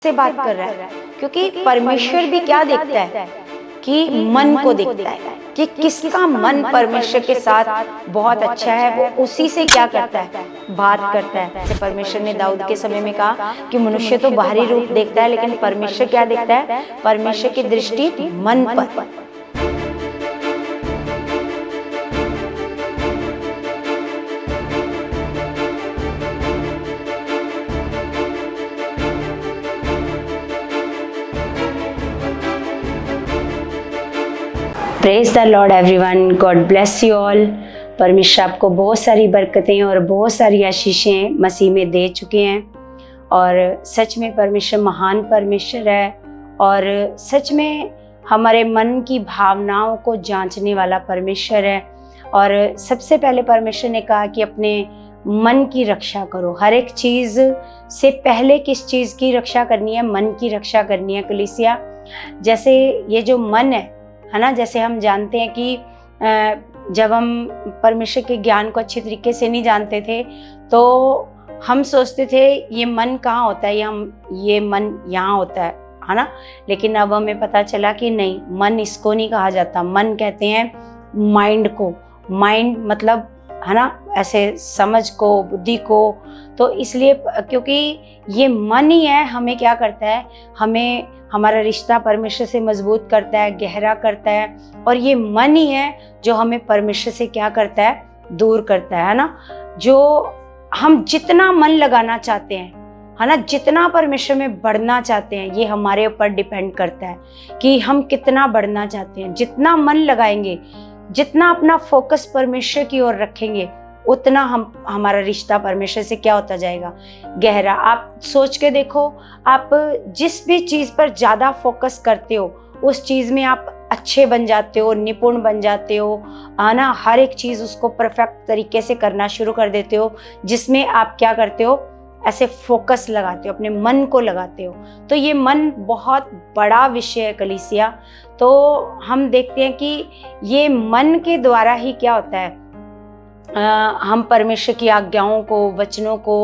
से बात कर रहा है, क्योंकि परमेश्वर भी क्या देखता है कि मन को देखता है कि किसका मन परमेश्वर के साथ बहुत अच्छा है, वो उसी से क्या करता है, बात करता है। जैसे परमेश्वर ने दाऊद के समय में कहा कि मनुष्य तो बाहरी रूप देखता है, लेकिन परमेश्वर क्या देखता है, परमेश्वर की दृष्टि मन पर। Praise the Lord everyone, God bless you all. परमेश्वर आपको बहुत सारी बरकतें और बहुत सारी आशीषें मसीह में दे चुके हैं, और सच में परमेश्वर महान परमेश्वर है, और सच में हमारे मन की भावनाओं को जांचने वाला परमेश्वर है। और सबसे पहले परमेश्वर ने कहा कि अपने मन की रक्षा करो। हर एक चीज़ से पहले किस चीज़ की रक्षा करनी है? मन की रक्षा करनी है कलीसिया। जैसे ये जो मन है ना, जैसे हम जानते हैं कि जब हम परमेश्वर के ज्ञान को अच्छे तरीके से नहीं जानते थे तो हम सोचते थे ये मन कहाँ होता है, ये मन यहाँ होता है ना। लेकिन अब हमें पता चला कि नहीं, मन इसको नहीं कहा जाता। मन कहते हैं माइंड को। माइंड मतलब है ना, ऐसे समझ को, बुद्धि को। तो इसलिए क्योंकि ये मन ही है, हमें क्या करता है, हमें हमारा रिश्ता परमेश्वर से मजबूत करता है, गहरा करता है। और ये मन ही है जो हमें परमेश्वर से क्या करता है, दूर करता है ना। जो हम जितना मन लगाना चाहते हैं है ना, जितना परमेश्वर में बढ़ना चाहते हैं, ये हमारे ऊपर डिपेंड करता है कि हम कितना बढ़ना चाहते हैं। जितना मन लगाएंगे, जितना अपना फोकस परमेश्वर की ओर रखेंगे, उतना हमारा रिश्ता परमेश्वर से क्या होता जाएगा, गहरा। आप सोच के देखो, आप जिस भी चीज़ पर ज़्यादा फोकस करते हो उस चीज़ में आप अच्छे बन जाते हो, निपुण बन जाते हो है ना। हर एक चीज़ उसको परफेक्ट तरीके से करना शुरू कर देते हो, जिसमें आप क्या करते हो, ऐसे फोकस लगाते हो, अपने मन को लगाते हो। तो ये मन बहुत बड़ा विषय है कलीसिया। तो हम देखते हैं कि ये मन के द्वारा ही क्या होता है, हम परमेश्वर की आज्ञाओं को, वचनों को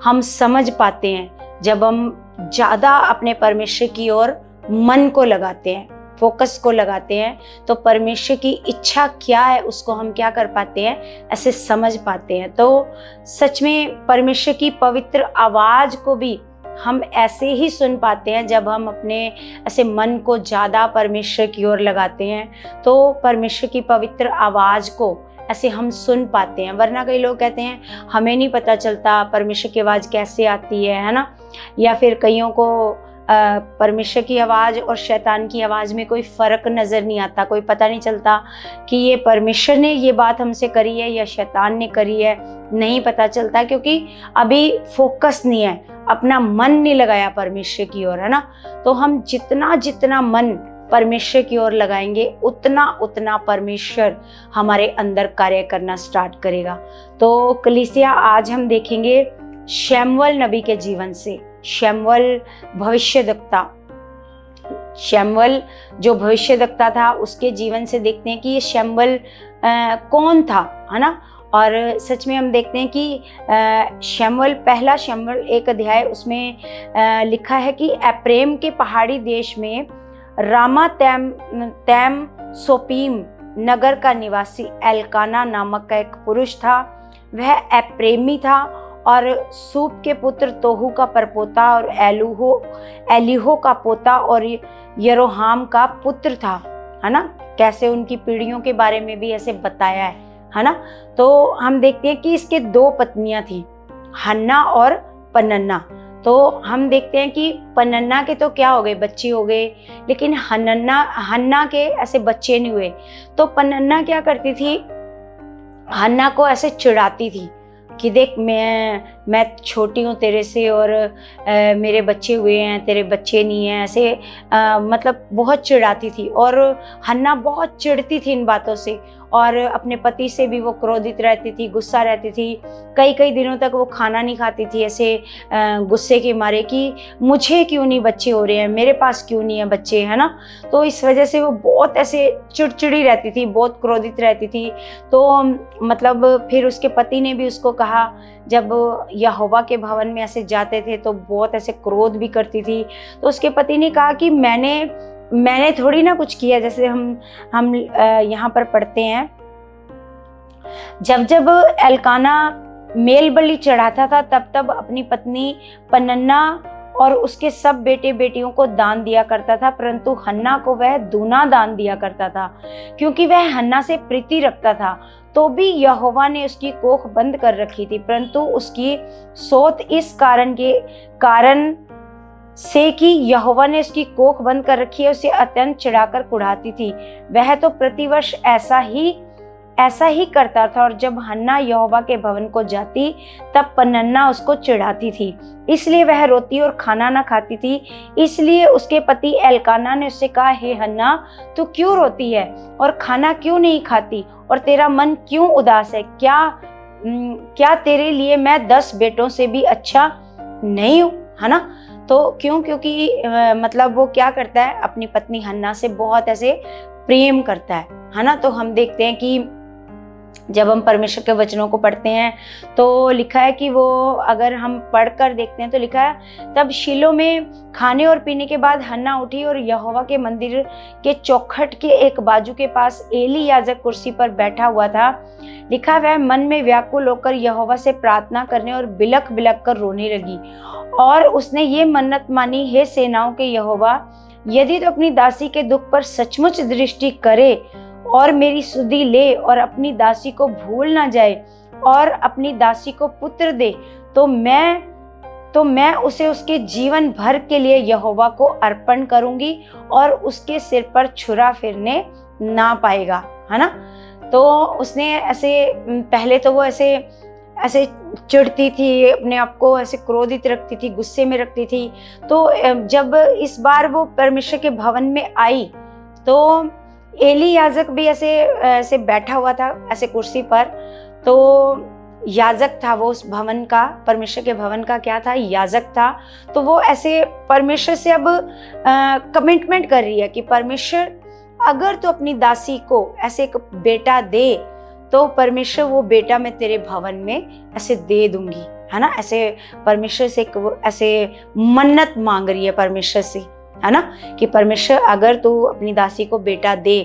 हम समझ पाते हैं। जब हम ज़्यादा अपने परमेश्वर की ओर मन को लगाते हैं, फोकस को लगाते हैं, तो परमेश्वर की इच्छा क्या है उसको हम क्या कर पाते हैं, ऐसे समझ पाते हैं। तो सच में परमेश्वर की पवित्र आवाज़ को भी हम ऐसे ही सुन पाते हैं जब हम अपने ऐसे मन को ज़्यादा परमेश्वर की ओर लगाते हैं। तो परमेश्वर की पवित्र आवाज़ को ऐसे हम सुन पाते हैं। वरना कई लोग कहते हैं हमें नहीं पता चलता परमेश्वर की आवाज़ कैसे आती है ना। या फिर कईयों को परमेश्वर की आवाज़ और शैतान की आवाज़ में कोई फ़र्क नज़र नहीं आता, कोई पता नहीं चलता कि ये परमेश्वर ने ये बात हमसे करी है या शैतान ने करी है, नहीं पता चलता, क्योंकि अभी फोकस नहीं है, अपना मन नहीं लगाया परमेश्वर की ओर, है ना। तो हम जितना मन परमेश्वर की ओर लगाएंगे, उतना परमेश्वर हमारे अंदर कार्य करना स्टार्ट करेगा। तो कलीसिया, आज हम देखेंगे शमूएल नबी के जीवन से। शमूएल भविष्यद्वक्ता, शमूएल जो भविष्यद्वक्ता था, उसके जीवन से देखते हैं कि ये शमूएल कौन था, है ना। और सच में हम देखते हैं कि शमूएल, पहला शमूएल 1 अध्याय, उसमें लिखा है कि एप्रैम के पहाड़ी देश में रामा तैम सोपीम नगर का निवासी एल्काना नामक का एक पुरुष था। वह एप्रेमी था और सूप के पुत्र तोहू का परपोता और एलीहो का पोता और यरोहाम का पुत्र था, है ना। कैसे उनकी पीढ़ियों के बारे में भी ऐसे बताया है ना। तो हम देखते हैं कि इसके 2 पत्नियां थी, हन्ना और पनन्ना। तो हम देखते हैं कि पनन्ना के तो क्या हो गए, बच्चे हो गए, लेकिन हन्ना के ऐसे बच्चे नहीं हुए। तो पनन्ना क्या करती थी, हन्ना को ऐसे चिढ़ाती थी कि देख, मैं छोटी हूँ तेरे से और मेरे बच्चे हुए हैं, तेरे बच्चे नहीं हैं, ऐसे मतलब बहुत चिढ़ाती थी। और हन्ना बहुत चिढ़ती थी इन बातों से, और अपने पति से भी वो क्रोधित रहती थी, गुस्सा रहती थी। कई दिनों तक वो खाना नहीं खाती थी, ऐसे गुस्से के मारे कि मुझे क्यों नहीं बच्चे हो रहे हैं, मेरे पास क्यों नहीं है बच्चे, है ना। तो इस वजह से वो बहुत ऐसे चिड़चिड़ी रहती थी, बहुत क्रोधित रहती थी। तो मतलब फिर उसके पति ने भी उसको कहा जब यहोवा के भवन में ऐसे जाते थे तो बहुत ऐसे क्रोध भी करती थी। तो उसके पति ने कहा कि मैंने थोड़ी ना कुछ किया। जैसे हम यहाँ पर पढ़ते हैं, जब एल्काना मेल बलि चढ़ाता था तब तब अपनी पत्नी पनन्ना और उसके सब बेटे बेटियों को दान दिया करता था, परंतु हन्ना को वह दूना दान दिया करता था, क्योंकि वह हन्ना से प्रीति रखता था। तो भी यहोवा ने उसकी कोख बंद कर रखी थी, परंतु उसकी सोच इस कारण से कि यहोवा ने उसकी कोख बंद कर रखी है, उसे अत्यंत चिढ़ाकर कुढ़ाती थी। वह तो प्रतिवर्ष ऐसा ही करता था, और जब हन्ना यहोवा के भवन को जाती तब पनन्ना उसको चिढ़ाती थी, इसलिए वह रोती और खाना न खाती थी। इसलिए उसके पति एल्काना ने उससे कहा, हे हन्ना, तू क्यों रोती है और खाना क्यों नहीं खाती, और तेरा मन क्यों उदास है? क्या तेरे लिए मैं 10 बेटों से भी अच्छा नहीं हूँ? है ना। तो क्योंकि मतलब वो क्या करता है, अपनी पत्नी हन्ना से बहुत ऐसे प्रेम करता है ना। तो हम देखते हैं कि जब हम परमेश्वर के वचनों को पढ़ते हैं तो लिखा है कि वो, अगर हम पढ़कर देखते हैं तो लिखा है, तब शीलो में खाने और पीने के बाद हन्ना उठी और यहोवा के मंदिर के चौखट के एक बाजू के पास एली याजक कुर्सी पर बैठा हुआ था। लिखा वह मन में व्याकुल होकर यहोवा से प्रार्थना करने और बिलख बिलख कर रोने लगी, और उसने ये मन्नत मानी, हे सेनाओं के यहोवा, यदि तो अपनी दासी के दुख पर सचमुच दृष्टि करे और मेरी सुधि ले और अपनी दासी को भूल ना जाए और अपनी दासी को पुत्र दे, तो मैं उसे उसके जीवन भर के लिए यहोवा को अर्पण करूंगी और उसके सिर पर छुरा फिरने ना पाएगा। है ना। तो उसने ऐसे, पहले तो वो ऐसे चिढ़ती थी, अपने आप को ऐसे क्रोधित रखती थी, गुस्से में रखती थी। तो जब इस बार वो परमेश्वर के भवन में आई तो एली याजक भी ऐसे बैठा हुआ था ऐसे कुर्सी पर। तो याजक था वो उस भवन का, परमेश्वर के भवन का क्या था, याजक था। तो वो ऐसे परमेश्वर से अब कमिटमेंट कर रही है कि परमेश्वर, अगर तो अपनी दासी को ऐसे एक बेटा दे तो परमेश्वर वो बेटा मैं तेरे भवन में ऐसे दे दूंगी। है ना। ऐसे परमेश्वर से ऐसे मन्नत मांग रही है परमेश्वर से, है ना, कि परमेश्वर अगर तू अपनी दासी को बेटा दे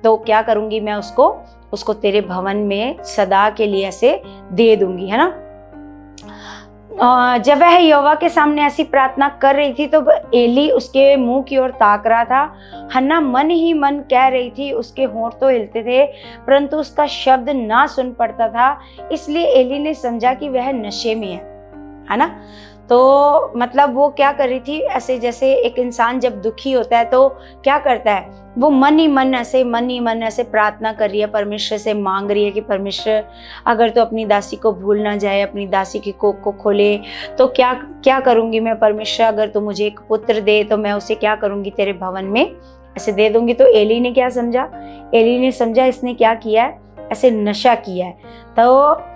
तो क्या करूंगी, मैं उसको तेरे भवन में सदा के लिए ऐसे दे दूंगी। है ना। जब वह यहोवा के सामने ऐसी प्रार्थना कर रही थी तो एली उसके मुंह की ओर ताक रहा था। हन्ना मन ही मन कह रही थी, उसके होंठ तो हिलते थे परंतु उसका शब्द ना सुन पड़ता था, इसलिए एली ने समझा कि वह नशे में है ना। तो मतलब वो क्या कर रही थी, ऐसे जैसे एक इंसान जब दुखी होता है तो क्या करता है, वो मन ही मन ऐसे प्रार्थना कर रही है, परमेश्वर से मांग रही है कि परमेश्वर अगर तो अपनी दासी को भूल ना जाए, अपनी दासी की कोख को खोले, तो क्या करूंगी मैं परमेश्वर, अगर तो मुझे एक पुत्र दे तो मैं उसे क्या करूंगी, तेरे भवन में ऐसे दे दूंगी। तो एली ने क्या समझा, एली ने समझा इसने क्या किया है, ऐसे नशा किया है। तो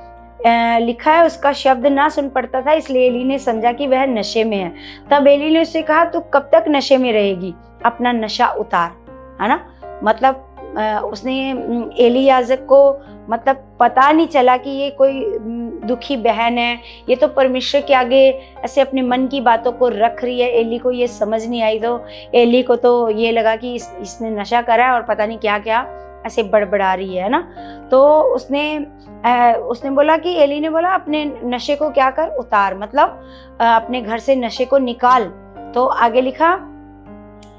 लिखा है उसका शब्द ना सुन पड़ता था, इसलिए एली ने समझा कि वह नशे में है। तब एली ने उससे कहा, तू कब तक नशे में रहेगी, अपना नशा उतार। है ना। मतलब उसने एली याजक को मतलब पता नहीं चला कि ये कोई दुखी बहन है, ये तो परमेश्वर के आगे ऐसे अपने मन की बातों को रख रही है। एली को ये समझ नहीं आई, तो एली को तो ये लगा कि इसने नशा करा है और पता नहीं क्या क्या ऐसे बड़बड़ा रही है ना। तो उसने बोला कि एली ने बोला, अपने नशे को क्या कर, उतार, मतलब अपने घर से नशे को निकाल। तो आगे लिखा,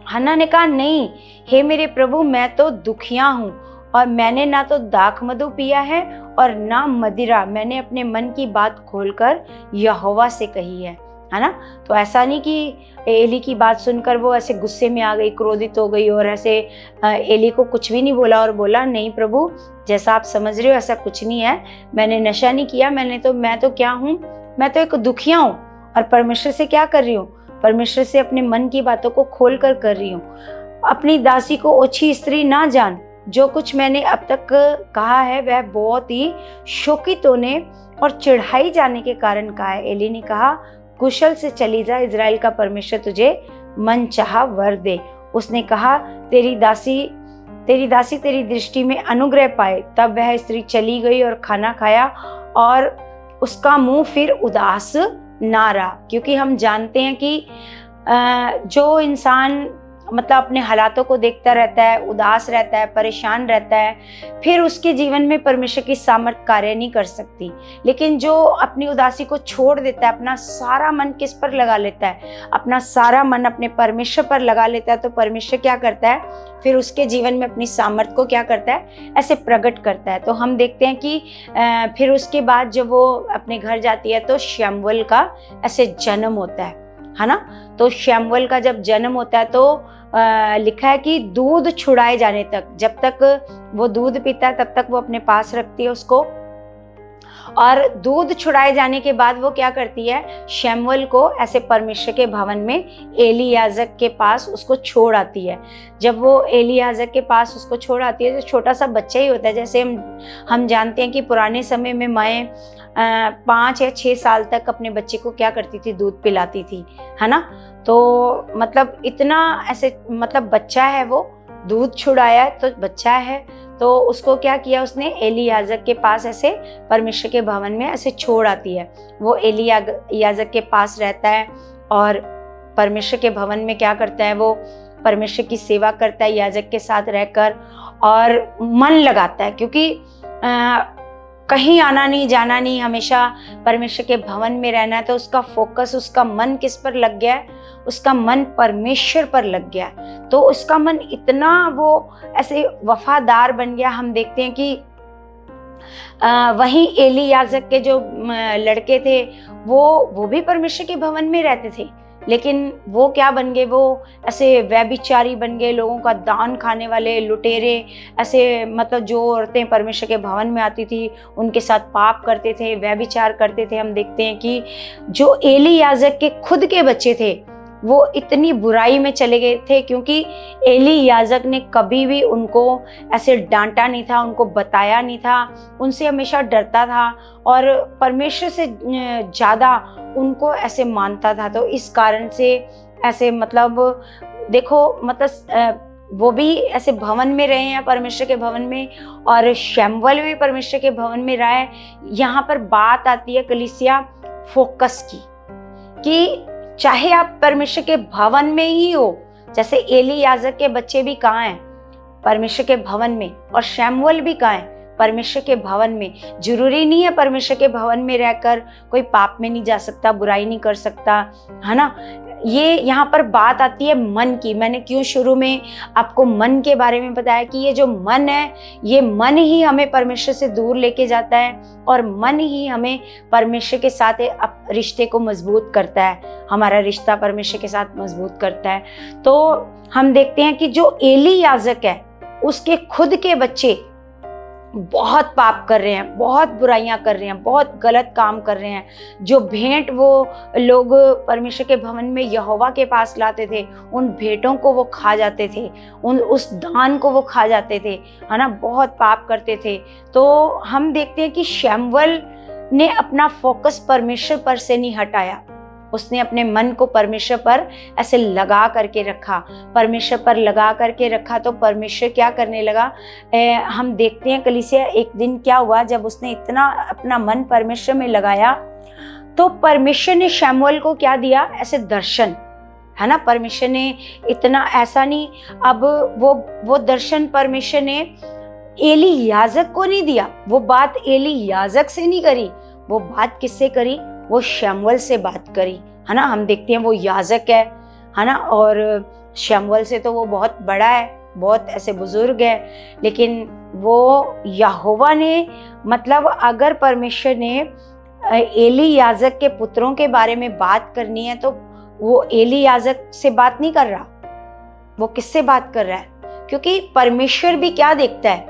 हन्ना ने कहा, नहीं हे मेरे प्रभु, मैं तो दुखिया हूँ और मैंने ना तो दाख मधु पिया है और ना मदिरा, मैंने अपने मन की बात खोलकर यहोवा से कही है ना। तो ऐसा नहीं कि एली की बात सुनकर वो ऐसे गुस्से में आ गई, क्रोधित हो गई और ऐसे एली को कुछ भी नहीं बोला और बोला, नहीं प्रभु, जैसा आप समझ रहे हो ऐसा कुछ नहीं है, मैंने नशा नहीं किया, मैं तो क्या हूँ, मैं तो एक दुखिया हूँ और परमेश्वर से क्या कर रही हूँ, परमेश्वर से अपने मन की बातों को खोल कर रही हूँ। अपनी दासी को ओछी स्त्री ना जान, जो कुछ मैंने अब तक कहा है वह बहुत ही शोकित होने और चिढ़ाई जाने के कारण कहा है। एली ने कहा, कुशल से चली जा, इज़राइल का परमेश्वर तुझे मन चाहा वर दे। उसने कहा, तेरी दासी तेरी दृष्टि में अनुग्रह पाए। तब वह स्त्री चली गई और खाना खाया और उसका मुंह फिर उदास ना रहा, क्योंकि हम जानते हैं कि जो इंसान मतलब अपने हालातों को देखता रहता है, उदास रहता है, परेशान रहता है, फिर उसके जीवन में परमेश्वर की सामर्थ कार्य नहीं कर सकती। लेकिन जो अपनी उदासी को छोड़ देता है, अपना सारा मन किस पर लगा लेता है, अपना सारा मन अपने परमेश्वर पर लगा लेता है, तो परमेश्वर क्या करता है, फिर उसके जीवन में अपनी सामर्थ को क्या करता है, ऐसे प्रकट करता है। तो हम देखते हैं कि फिर उसके बाद जब वो अपने घर जाती है तो शमूएल का ऐसे जन्म होता है ना। तो शमूएल का जब जन्म होता है तो लिखा है कि दूध छुड़ाए जाने तक, जब तक वो दूध पीता है तब तक वो अपने पास रखती है उसको, और दूध छुड़ाए जाने के बाद वो क्या करती है, शमूएल को ऐसे परमेश्वर के भवन में एली याजक के पास उसको छोड़ आती है। जब वो एली याजक के पास उसको छोड़ आती है तो छोटा सा बच्चा ही होता है। जैसे हम जानते हैं कि पुराने समय में माएँ 5 या 6 साल तक अपने बच्चे को क्या करती थी, दूध पिलाती थी, है ना। तो मतलब इतना ऐसे मतलब बच्चा है, वो दूध छुड़ाया तो बच्चा है, तो उसको क्या किया उसने, एली याजक के पास ऐसे परमेश्वर के भवन में ऐसे छोड़ आती है। वो एली याजक के पास रहता है और परमेश्वर के भवन में क्या करता है, वो परमेश्वर की सेवा करता है याजक के साथ रहकर, और मन लगाता है, क्योंकि कहीं आना नहीं जाना नहीं, हमेशा परमेश्वर के भवन में रहना है। तो उसका फोकस, उसका मन किस पर लग गया है, उसका मन परमेश्वर पर लग गया। तो उसका मन इतना वो ऐसे वफादार बन गया। हम देखते हैं कि वहीं एली याजक के जो लड़के थे वो भी परमेश्वर के भवन में रहते थे, लेकिन वो क्या बन गए, वो ऐसे व्यभिचारी बन गए, लोगों का दान खाने वाले लुटेरे, ऐसे मतलब जो औरतें परमेश्वर के भवन में आती थी उनके साथ पाप करते थे, व्यभिचार करते थे। हम देखते हैं कि जो एली याजक के खुद के बच्चे थे वो इतनी बुराई में चले गए थे, क्योंकि एली याजक ने कभी भी उनको ऐसे डांटा नहीं था, उनको बताया नहीं था, उनसे हमेशा डरता था और परमेश्वर से ज़्यादा उनको ऐसे मानता था। तो इस कारण से ऐसे मतलब देखो, मतलब वो भी ऐसे भवन में रहे हैं, परमेश्वर के भवन में, और शमूएल भी परमेश्वर के भवन में रहा है। यहाँ पर बात आती है कलीसिया फोकस की, कि चाहे आप परमेश्वर के भवन में ही हो, जैसे एली याजक के बच्चे भी कहाँ हैं, परमेश्वर के भवन में, और शमूएल भी कहाँ है, परमेश्वर के भवन में। जरूरी नहीं है परमेश्वर के भवन में रहकर कोई पाप में नहीं जा सकता, बुराई नहीं कर सकता, है ना। ये यहाँ पर बात आती है मन की। मैंने क्यों शुरू में आपको मन के बारे में बताया कि ये जो मन है, ये मन ही हमें परमेश्वर से दूर लेके जाता है, और मन ही हमें परमेश्वर के साथ रिश्ते को मजबूत करता है, हमारा रिश्ता परमेश्वर के साथ मजबूत करता है। तो हम देखते हैं कि जो एली याजक है उसके खुद के बच्चे बहुत पाप कर रहे हैं, बहुत बुराइयां कर रहे हैं, बहुत गलत काम कर रहे हैं। जो भेंट वो लोग परमेश्वर के भवन में यहोवा के पास लाते थे, उन भेंटों को वो खा जाते थे, उस दान को वो खा जाते थे, है ना, बहुत पाप करते थे। तो हम देखते हैं कि शमूएल ने अपना फोकस परमेश्वर पर से नहीं हटाया, उसने अपने मन को परमेश्वर पर ऐसे लगा करके रखा, परमेश्वर पर लगा करके रखा। तो परमेश्वर क्या करने लगा, हम देखते हैं कलीसिया, एक दिन क्या हुआ, जब उसने इतना अपना मन परमेश्वर में लगाया तो परमेश्वर ने शमूएल को क्या दिया, ऐसे दर्शन, है ना। परमेश्वर ने इतना ऐसा नहीं, अब वो दर्शन परमेश्वर ने एली याजक को नहीं दिया, वो बात एली याजक से नहीं करी, वो बात किससे करी, वो शमूएल से बात करी, है ना। हम देखते हैं वो याजक है ना, और शमूएल से तो वो बहुत बड़ा है, बहुत ऐसे बुजुर्ग है, लेकिन वो यहोवा ने, मतलब अगर परमेश्वर ने एली याजक के पुत्रों के बारे में बात करनी है तो वो एली याजक से बात नहीं कर रहा, वो किससे बात कर रहा है, क्योंकि परमेश्वर भी क्या देखता है,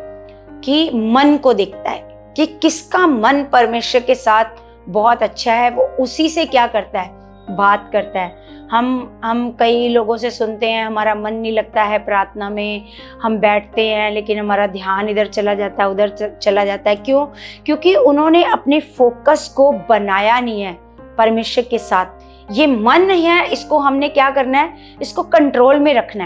कि मन को देखता है, कि किसका मन परमेश्वर के साथ बहुत अच्छा है, वो उसी से क्या करता है, बात करता है। हम कई लोगों से सुनते हैं, हमारा मन नहीं लगता है प्रार्थना में, हम बैठते हैं लेकिन हमारा ध्यान इधर चला जाता है, उधर चला जाता है। क्यों? क्योंकि उन्होंने अपने फोकस को बनाया नहीं है परमेश्वर के साथ। ये मन है, इसको हमने क्या करना है, इसको कंट्रोल में रखना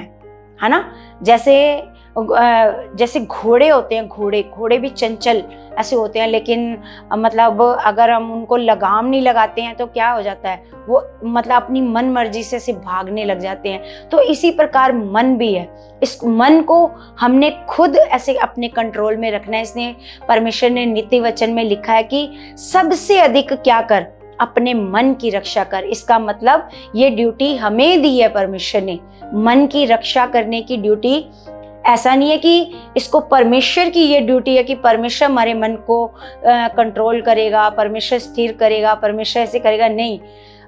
है ना। जैसे जैसे घोड़े होते हैं, घोड़े भी चंचल ऐसे होते हैं, लेकिन मतलब अगर हम उनको लगाम नहीं लगाते हैं तो क्या हो जाता है, वो मतलब अपनी मन मर्जी से भागने लग जाते हैं। तो इसी प्रकार मन भी है, इस मन को हमने खुद ऐसे अपने कंट्रोल में रखना है। इसने परमेश्वर ने नीति वचन में लिखा है कि सबसे अधिक क्या कर, अपने मन की रक्षा कर। इसका मतलब ये ड्यूटी हमें दी है परमेश्वर ने, मन की रक्षा करने की ड्यूटी। ऐसा नहीं है कि इसको परमेश्वर की ये ड्यूटी है कि परमेश्वर हमारे मन को कंट्रोल करेगा, परमेश्वर स्थिर करेगा, परमेश्वर ऐसे करेगा, नहीं।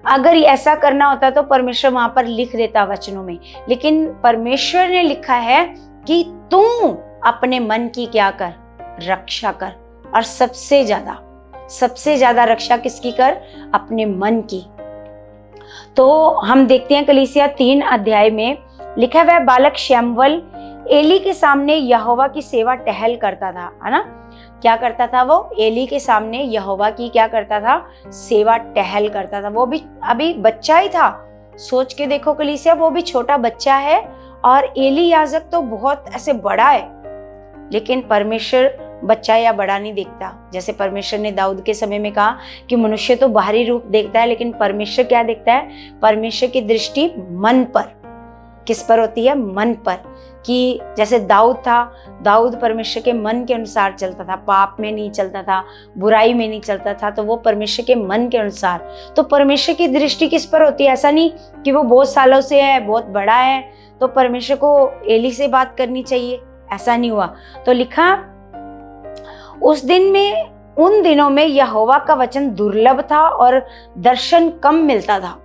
अगर ऐसा करना होता तो परमेश्वर वहां पर लिख देता वचनों में, लेकिन परमेश्वर ने लिखा है कि तू अपने मन की क्या कर, रक्षा कर। और सबसे ज्यादा रक्षा किसकी कर, अपने मन की। तो हम देखते हैं कलीसिया 3 अध्याय में लिखा है, वह बालक शमूएल एली के सामने यहोवा की सेवा टहल करता था, है ना। क्या करता था वो, एली के सामने यहोवा की क्या करता था, सेवा टहल करता था। वो भी अभी बच्चा ही था, सोच के देखो कलीसिया, वो भी छोटा बच्चा है और एली याजक तो बहुत ऐसे बड़ा है। लेकिन परमेश्वर बच्चा या बड़ा नहीं देखता। जैसे परमेश्वर ने दाऊद के समय में कहा कि मनुष्य तो बाहरी रूप देखता है, लेकिन परमेश्वर क्या देखता है, परमेश्वर की दृष्टि मन पर, किस पर होती है, मन पर। कि जैसे दाऊद था, दाऊद परमेश्वर के मन के अनुसार चलता था, पाप में नहीं चलता था, बुराई में नहीं चलता था, तो वो परमेश्वर के मन के अनुसार। तो परमेश्वर की दृष्टि किस पर होती है, ऐसा नहीं कि वो बहुत सालों से है, बहुत बड़ा है, तो परमेश्वर को एली से बात करनी चाहिए, ऐसा नहीं हुआ। तो लिखा, उस दिन में, उन दिनों में यहोवा का वचन दुर्लभ था और दर्शन कम मिलता था,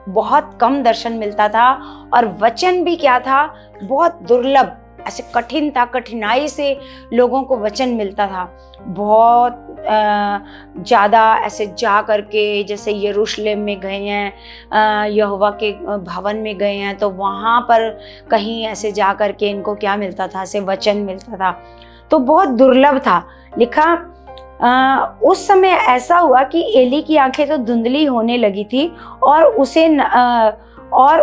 बहुत कम दर्शन मिलता था, और वचन भी क्या था, बहुत दुर्लभ, ऐसे कठिन था, कठिनाई से लोगों को वचन मिलता था। बहुत ज़्यादा ऐसे जा करके, जैसे यरूशलेम में गए हैं, यहोवा के भवन में गए हैं, तो वहाँ पर कहीं ऐसे जा करके इनको क्या मिलता था, ऐसे वचन मिलता था। तो बहुत दुर्लभ था। लिखा, उस समय ऐसा हुआ कि एली की आंखें तो धुंधली होने लगी थी और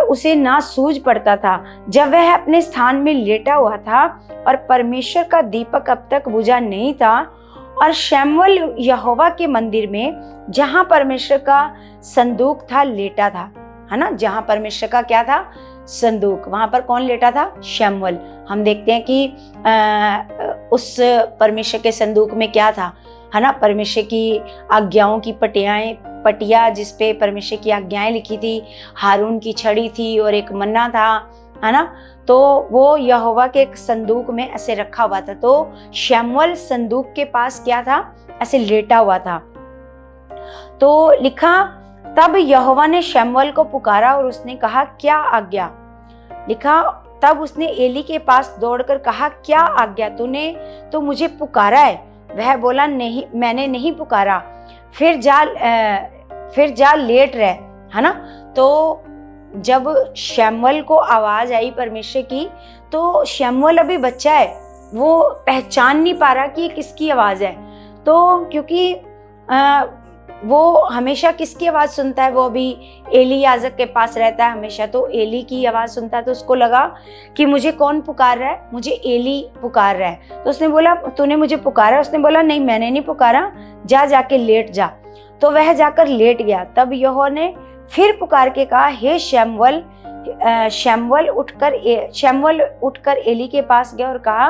उसे ना सूझ पड़ता था, जब वह अपने स्थान में लेटा हुआ था और परमेश्वर का दीपक अब तक बुझा नहीं था। और शमूएल यहोवा के मंदिर में, जहां परमेश्वर का संदूक था, लेटा था, है ना। जहां परमेश्वर का क्या था, संदूक, वहां पर कौन लेटा था, शमूएल। हम देखते हैं कि उस परमेश्वर के संदूक में क्या था, है ना, परमेश्वर की आज्ञाओं की पटिया जिसपे परमेश्वर की आज्ञाएं लिखी थी, हारून की छड़ी थी और एक मन्ना था, है ना। तो वो यहोवा के एक संदूक में ऐसे रखा हुआ था। तो शमूएल संदूक के पास क्या था, ऐसे लेटा हुआ था। तो लिखा, तब यहोवा ने शमूएल को पुकारा और उसने कहा, क्या आज्ञा। लिखा, तब उसने एली के पास दौड़कर कहा, क्या आज्ञा, तूने तो मुझे पुकारा है। वह बोला, नहीं, मैंने नहीं पुकारा, फिर जा लेट रहे, है ना। तो जब शमूएल को आवाज आई परमेश्वर की, तो शमूएल अभी बच्चा है, वो पहचान नहीं पा रहा कि ये किसकी आवाज है। तो क्योंकि वो हमेशा किसकी आवाज सुनता है, वो अभी एली याजक के पास रहता है हमेशा, तो एली की आवाज सुनता है। तो उसको लगा कि मुझे कौन पुकार रहा है, मुझे एली पुकार रहा है। तो उसने बोला, तूने मुझे पुकारा। उसने बोला, नहीं, मैंने नहीं पुकारा, जाके लेट जा। तो वह जाकर लेट गया। तब यहोवा ने फिर पुकार के कहा, हे शमूएल। शमूएल उठकर एली के पास गया और कहा,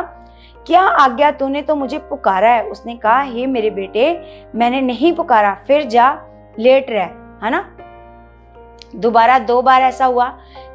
क्या आज्ञा, तूने तो मुझे पुकारा है। उसने कहा, हे मेरे बेटे, मैंने नहीं पुकारा, फिर जा लेट रह, है ना। दोबारा 2 बार ऐसा हुआ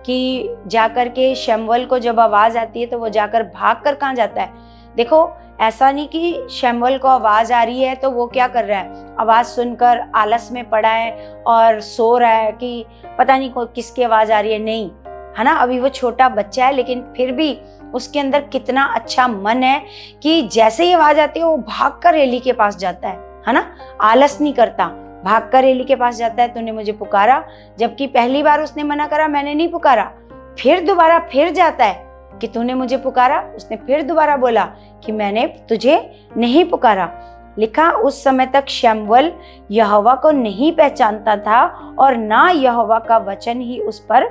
कि जाकर के शमूएल को जब आवाज आती है तो वो जाकर भाग कर कहाँ जाता है। देखो, ऐसा नहीं कि शमूएल को आवाज आ रही है तो वो क्या कर रहा है, आवाज सुनकर आलस में पड़ा है और सो रहा है कि पता नहीं किसकी आवाज आ रही है, नहीं, है ना। अभी वो छोटा बच्चा है, लेकिन फिर भी उसके अंदर कितना अच्छा मन है कि जैसे ही आवाज आती है वो भागकर एली के पास जाता है ना, आलस नहीं करता, भागकर एली के पास जाता है, तूने मुझे पुकारा। जबकि पहली बार उसने मना करा, मैंने नहीं पुकारा। फिर दोबारा फिर जाता है कि तूने मुझे पुकारा। उसने फिर दोबारा बोला कि मैंने तुझे नहीं पुकारा। लिखा, उस समय तक शमूएल यहोवा को नहीं पहचानता था और ना यहोवा का वचन ही उस पर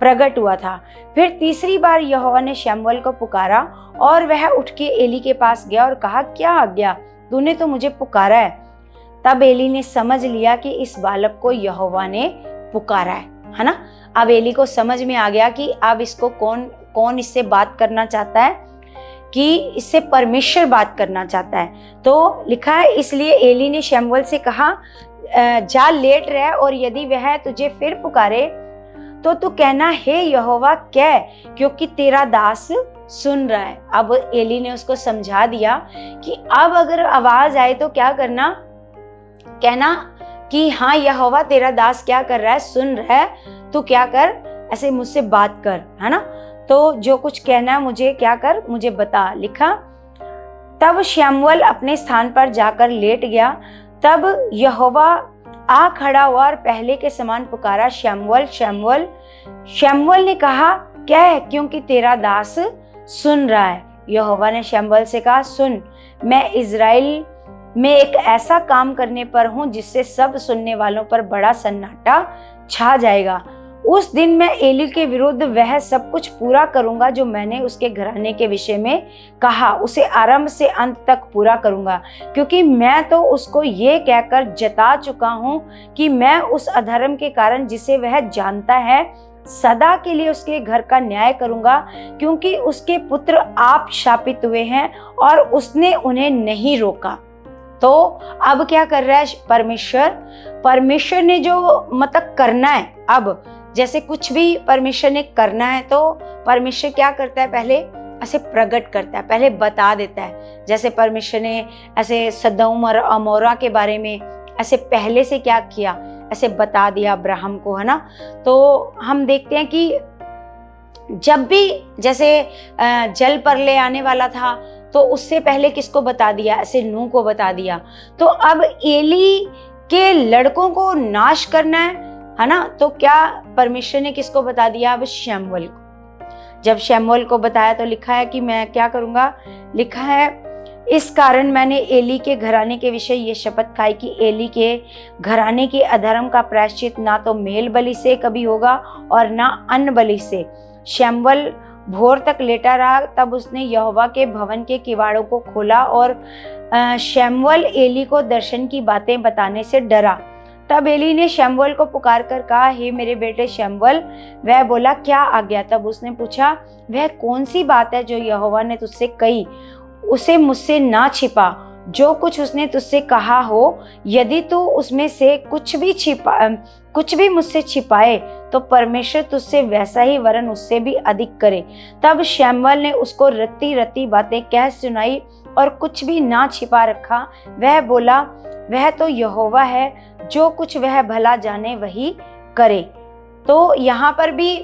प्रकट हुआ था। फिर तीसरी बार यहोवा ने शमूएल को पुकारा और वह उठ के एली के पास गया और कहा, क्या आज्ञा, तूने तो मुझे पुकारा है। तब एली ने समझ लिया कि इस बालक को यहोवा ने पुकारा है ना। अब एली को समझ में आ गया कि अब इसको कौन इससे बात करना चाहता है, कि इससे परमेश्वर बात करना चाहता है। तो लिखा है, इसलिए एली ने शमूएल से कहा, जा लेट रह, और यदि वह तुझे फिर पुकारे तो तू कहना, हे यहोवा कह, क्योंकि तेरा दास सुन रहा है। अब एली ने उसको समझा दिया कि अब अगर आवाज आए तो क्या करना, कहना कि हाँ यहोवा तेरा दास क्या कर रहा है, सुन रहा है, तू क्या कर, ऐसे मुझसे बात कर, है ना। तो जो कुछ कहना है मुझे क्या कर, मुझे बता। लिखा, तब शमूएल अपने स्थान पर जाकर लेट गया। तब यहोवा आ खड़ा हुआ और पहले के समान पुकारा, शमूएल शमूएल। शमूएल ने कहा, कह, क्योंकि तेरा दास सुन रहा है। यहोवा ने शमूएल से कहा, सुन, मैं इज़राइल में एक ऐसा काम करने पर हूँ जिससे सब सुनने वालों पर बड़ा सन्नाटा छा जाएगा। उस दिन मैं एली के विरुद्ध वह सब कुछ पूरा करूंगा जो मैंने उसके घराने के विषय में कहा, उसे आरंभ से अंत तक पूरा करूंगा, क्योंकि मैं तो उसको ये कहकर जता चुका हूँ कि मैं उस अधर्म के कारण जिसे वह जानता है सदा के लिए उसके घर का न्याय करूंगा, क्योंकि उसके पुत्र आप शापित हुए हैं और उसने उन्हें नहीं रोका। तो अब क्या कर रहा है परमेश्वर ने जो मतलब करना है, अब जैसे कुछ भी परमेश्वर ने करना है तो परमेश्वर क्या करता है, पहले ऐसे प्रकट करता है, पहले बता देता है। जैसे परमेश्वर ने ऐसे सदोम और अमोरा के बारे में ऐसे पहले से क्या किया, ऐसे बता दिया अब्राहम को, है ना। तो हम देखते हैं कि जब भी जैसे जल प्रलय आने वाला था तो उससे पहले किसको बता दिया, ऐसे नूह को बता दिया। तो अब एली के लड़कों को नाश करना है ना, तो क्या परमेश्वर ने किसको बता दिया, अब शमूएल को। जब शमूएल को बताया तो लिखा है कि मैं क्या करूंगा, लिखा है, इस कारण मैंने एली के घराने के विषय ये शपथ खाई कि एली के घराने के अधर्म का प्रायश्चित ना तो मेल बलि से कभी होगा और ना अन्न बलि से। शमूएल भोर तक लेटा रहा, तब उसने यहोवा के भवन के किवाड़ों को खोला और शमूएल एली को दर्शन की बातें बताने से डरा। तब एली ने शमूएल को पुकार कर कहा, हे मेरे बेटे शमूएल। वह बोला, क्या आज्ञा। तब उसने पूछा, वह कौन सी बात है जो यहोवा ने तुझसे कही, उसे मुझसे ना छिपा। जो कुछ उसने तुझसे कहा हो, यदि तू उसमें से कुछ भी मुझसे छिपाए तो परमेश्वर तुझसे वैसा ही वरन उससे भी अधिक करे। तब शमूएल ने उसको रत्ती रत्ती बातें कह सुनाई और कुछ भी ना छिपा रखा। वह बोला, वह तो यहोवा है, जो कुछ वह भला जाने वही करे। तो यहाँ पर भी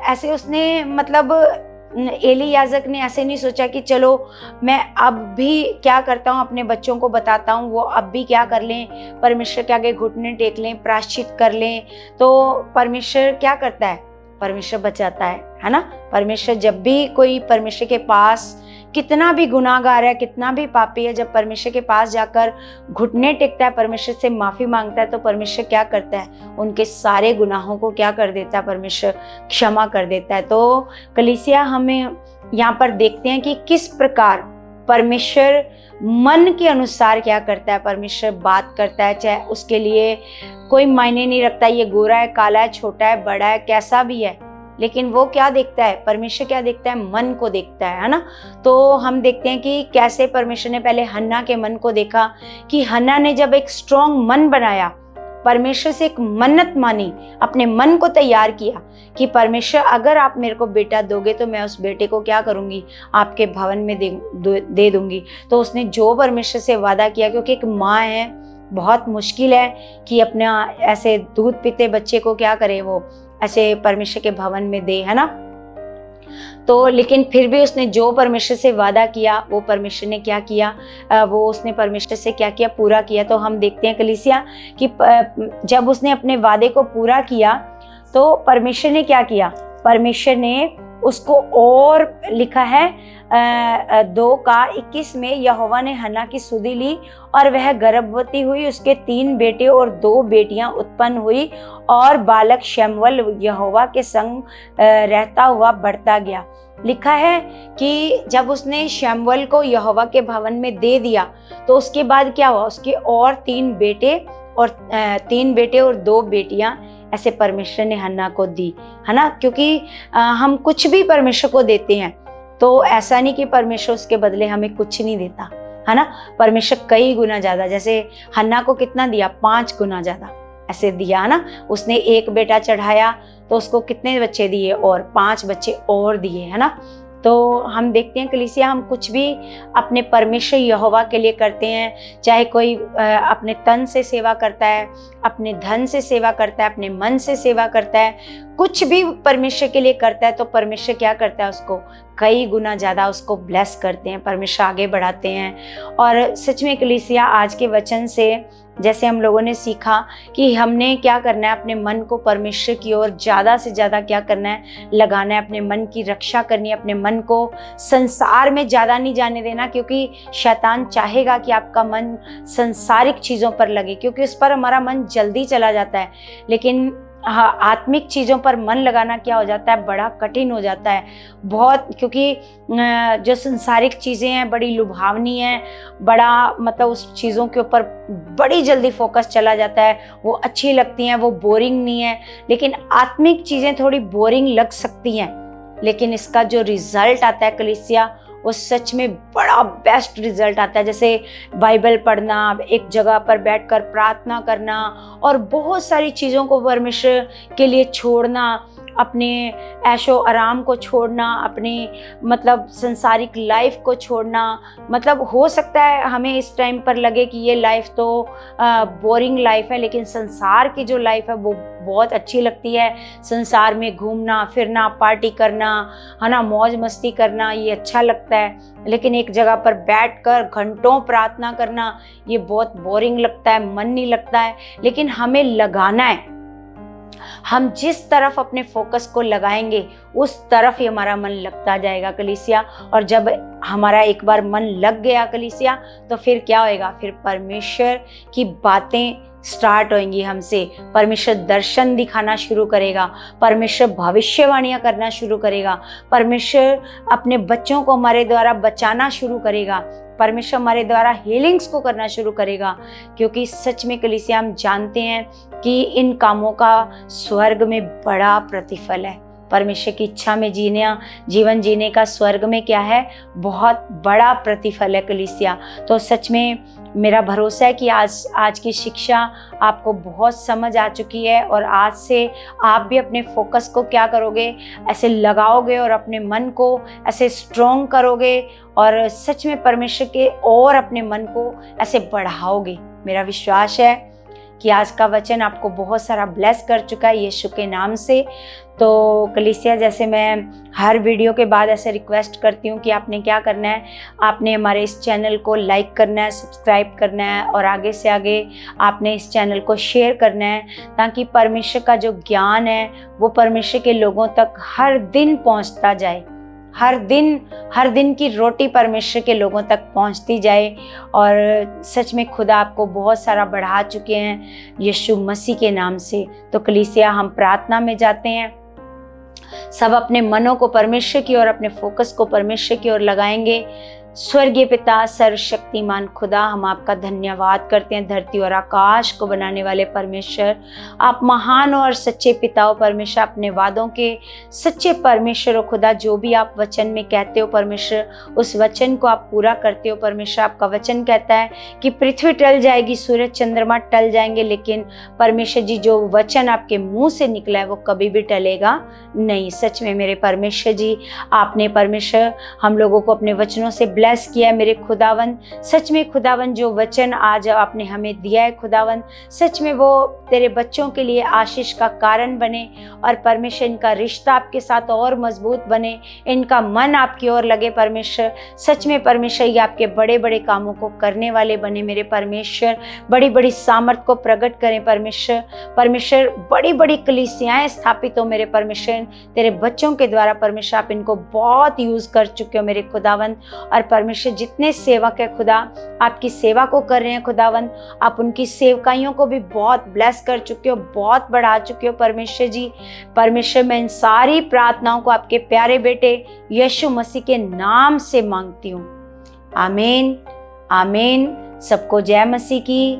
ऐसे उसने मतलब एली याजक ने ऐसे नहीं सोचा कि चलो मैं अब भी क्या करता हूँ, अपने बच्चों को बताता हूँ, वो अब भी क्या कर लें, परमेश्वर के आगे घुटने टेक लें, प्रायश्चित कर लें। तो परमेश्वर क्या करता है, परमेश्वर बचाता है ना। परमेश्वर जब भी कोई परमेश्वर के पास कितना भी गुनाहगार है, कितना भी पापी है, जब परमेश्वर के पास जाकर घुटने टेकता है, परमेश्वर से माफ़ी मांगता है, तो परमेश्वर क्या करता है, उनके सारे गुनाहों को क्या कर देता है, परमेश्वर क्षमा कर देता है। तो कलीसिया हमें यहाँ पर देखते हैं कि किस प्रकार परमेश्वर मन के अनुसार क्या करता है, परमेश्वर बात करता है, चाहे उसके लिए कोई मायने नहीं रखता, ये गोरा है, काला है, छोटा है, बड़ा है, कैसा भी है, लेकिन वो क्या देखता है, परमेश्वर क्या देखता है, मन को देखता है ना। तो हम देखते हैं कि कैसे परमेश्वर ने पहले हन्ना के मन को देखा, कि हन्ना ने जब एक स्ट्रॉन्ग मन बनाया, परमेश्वर से एक मन्नत मानी, अपने मन को तैयार किया कि परमेश्वर अगर आप मेरे को बेटा दोगे तो मैं उस बेटे को क्या करूंगी, आपके भवन में दे दूंगी। तो उसने जो परमेश्वर से वादा किया, क्योंकि एक माँ है, बहुत मुश्किल है कि अपना ऐसे दूध पीते बच्चे को क्या करे, वो ऐसे परमेश्वर के भवन में दे, है ना। तो लेकिन फिर भी उसने जो परमेश्वर से वादा किया, वो परमेश्वर ने क्या किया, वो उसने परमेश्वर से क्या किया, पूरा किया। तो हम देखते हैं कलीसिया कि जब उसने अपने वादे को पूरा किया तो परमेश्वर ने क्या किया, परमेश्वर ने उसको और लिखा है 2:21 में, यहोवा ने हन्ना की सुधि ली और वह गर्भवती हुई, उसके 3 बेटे और 2 बेटियां उत्पन्न हुई और बालक शमूएल यहोवा के संग रहता हुआ बढ़ता गया। लिखा है कि जब उसने शमूएल को यहोवा के भवन में दे दिया तो उसके बाद क्या हुआ, उसके और 3 बेटे और 2 बेटियां ऐसे परमेश्वर ने हन्ना को दी, है ना। क्योंकि हम कुछ भी परमेश्वर को देते हैं तो ऐसा नहीं कि परमेश्वर उसके बदले हमें कुछ नहीं देता, है ना। परमेश्वर कई गुना ज्यादा, जैसे हन्ना को कितना दिया, 5 गुना ज्यादा ऐसे दिया, है ना। उसने 1 बेटा चढ़ाया तो उसको कितने बच्चे दिए, और 5 बच्चे और दिए, है ना। तो हम देखते हैं कलीसिया, हम कुछ भी अपने परमेश्वर यहोवा के लिए करते हैं, चाहे कोई अपने तन से सेवा करता है, अपने धन से सेवा करता है, अपने मन से सेवा करता है, कुछ भी परमेश्वर के लिए करता है तो परमेश्वर क्या करता है, उसको कई गुना ज़्यादा उसको ब्लेस करते हैं, परमेश्वर आगे बढ़ाते हैं। और सच में कलीसिया, आज के वचन से जैसे हम लोगों ने सीखा कि हमने क्या करना है, अपने मन को परमेश्वर की ओर ज़्यादा से ज़्यादा क्या करना है, लगाना है, अपने मन की रक्षा करनी है, अपने मन को संसार में ज़्यादा नहीं जाने देना, क्योंकि शैतान चाहेगा कि आपका मन संसारिक चीज़ों पर लगे, क्योंकि उस पर हमारा मन जल्दी चला जाता है। लेकिन हाँ, आत्मिक चीज़ों पर मन लगाना क्या हो जाता है, बड़ा कठिन हो जाता है बहुत, क्योंकि जो संसारिक चीज़ें हैं बड़ी लुभावनी हैं, बड़ा मतलब उस चीज़ों के ऊपर बड़ी जल्दी फोकस चला जाता है, वो अच्छी लगती हैं, वो बोरिंग नहीं है। लेकिन आत्मिक चीज़ें थोड़ी बोरिंग लग सकती हैं, लेकिन इसका जो रिजल्ट आता है कलीसिया, वो सच में बड़ा बेस्ट रिजल्ट आता है। जैसे बाइबल पढ़ना, एक जगह पर बैठकर प्रार्थना करना और बहुत सारी चीज़ों को परमेश्वर के लिए छोड़ना, अपने ऐशो आराम को छोड़ना, अपनी मतलब संसारिक लाइफ को छोड़ना। मतलब हो सकता है हमें इस टाइम पर लगे कि ये लाइफ तो बोरिंग लाइफ है, लेकिन संसार की जो लाइफ है वो बहुत अच्छी लगती है। संसार में घूमना फिरना, पार्टी करना, है ना, मौज मस्ती करना, ये अच्छा लगता है। लेकिन एक जगह पर बैठकर घंटों प्रार्थना करना, ये बहुत बोरिंग लगता है, मन नहीं लगता है। लेकिन हमें लगाना है, हम जिस तरफ अपने फोकस को लगाएंगे उस तरफ ही हमारा मन लगता जाएगा कलीसिया। और जब हमारा एक बार मन लग गया कलीसिया, तो फिर क्या होएगा, फिर परमेश्वर की बातें स्टार्ट होंगी हमसे। परमेश्वर दर्शन दिखाना शुरू करेगा, परमेश्वर भविष्यवाणियां करना शुरू करेगा, परमेश्वर अपने बच्चों को हमारे द्वारा बचाना शुरू करेगा, परमेश्वर हमारे द्वारा हीलिंग्स को करना शुरू करेगा। क्योंकि सच में कलीसिया, हम जानते हैं कि इन कामों का स्वर्ग में बड़ा प्रतिफल है। परमेश्वर की इच्छा में जीवन जीने का स्वर्ग में क्या है, बहुत बड़ा प्रतिफल है कलीसिया। तो सच में मेरा भरोसा है कि आज की शिक्षा आपको बहुत समझ आ चुकी है, और आज से आप भी अपने फोकस को क्या करोगे, ऐसे लगाओगे और अपने मन को ऐसे स्ट्रॉन्ग करोगे, और सच में परमेश्वर के और अपने मन को ऐसे बढ़ाओगे। मेरा विश्वास है कि आज का वचन आपको बहुत सारा ब्लेस कर चुका है यीशु के नाम से। तो कलीसिया, जैसे मैं हर वीडियो के बाद ऐसे रिक्वेस्ट करती हूँ कि आपने क्या करना है, आपने हमारे इस चैनल को लाइक करना है, सब्सक्राइब करना है, और आगे से आगे आपने इस चैनल को शेयर करना है, ताकि परमेश्वर का जो ज्ञान है वो परमेश्वर के लोगों तक हर दिन पहुँचता जाए। हर दिन की रोटी परमेश्वर के लोगों तक पहुंचती जाए। और सच में खुदा आपको बहुत सारा बढ़ा चुके हैं यीशु मसीह के नाम से। तो कलीसिया, हम प्रार्थना में जाते हैं, सब अपने मनों को परमेश्वर की ओर, अपने फोकस को परमेश्वर की ओर लगाएंगे। स्वर्गीय पिता, सर्वशक्तिमान खुदा, हम आपका धन्यवाद करते हैं। धरती और आकाश को बनाने वाले परमेश्वर, आप महान और सच्चे पिता हो परमेश्वर, अपने वादों के सच्चे परमेश्वर हो खुदा। जो भी आप वचन में कहते हो परमेश्वर, उस वचन को आप पूरा करते हो परमेश्वर। आपका वचन कहता है कि पृथ्वी टल जाएगी, सूरज चंद्रमा टल जाएंगे, लेकिन परमेश्वर जी जो वचन आपके मुंह से निकला है वो कभी भी टलेगा नहीं। सच में मेरे परमेश्वर जी, आपने परमेश्वर हम लोगों को अपने वचनों से ब्लेस किया है मेरे खुदावन। सच में खुदावन जो वचन आज आपने हमें दिया है खुदावन, सच में वो तेरे बच्चों के लिए आशीष का कारण बने और परमेश्वर इनका रिश्ता आपके साथ और मजबूत बने, इनका मन आपकी ओर लगे परमेश्वर। सच में परमेश्वर ये आपके बड़े बड़े कामों को करने वाले बने मेरे परमेश्वर। बड़ी बड़ी सामर्थ को प्रकट करें परमेश्वर। परमेश्वर बड़ी बड़ी कलीसियाएं स्थापित हो मेरे परमेश्वर तेरे बच्चों के द्वारा। परमेश्वर आप इनको बहुत यूज कर चुके हो मेरे खुदावन। और परमेश्वर जितने सेवक है खुदा आपकी सेवा को कर रहे हैं खुदावन, आप उनकी सेवकाइयों को भी बहुत ब्लेस कर चुके हो, बहुत बढ़ा चुके हो परमेश्वर जी। परमेश्वर मैं इन सारी प्रार्थनाओं को आपके प्यारे बेटे यीशु मसीह के नाम से मांगती हूँ। आमीन आमीन। सबको जय मसीह की।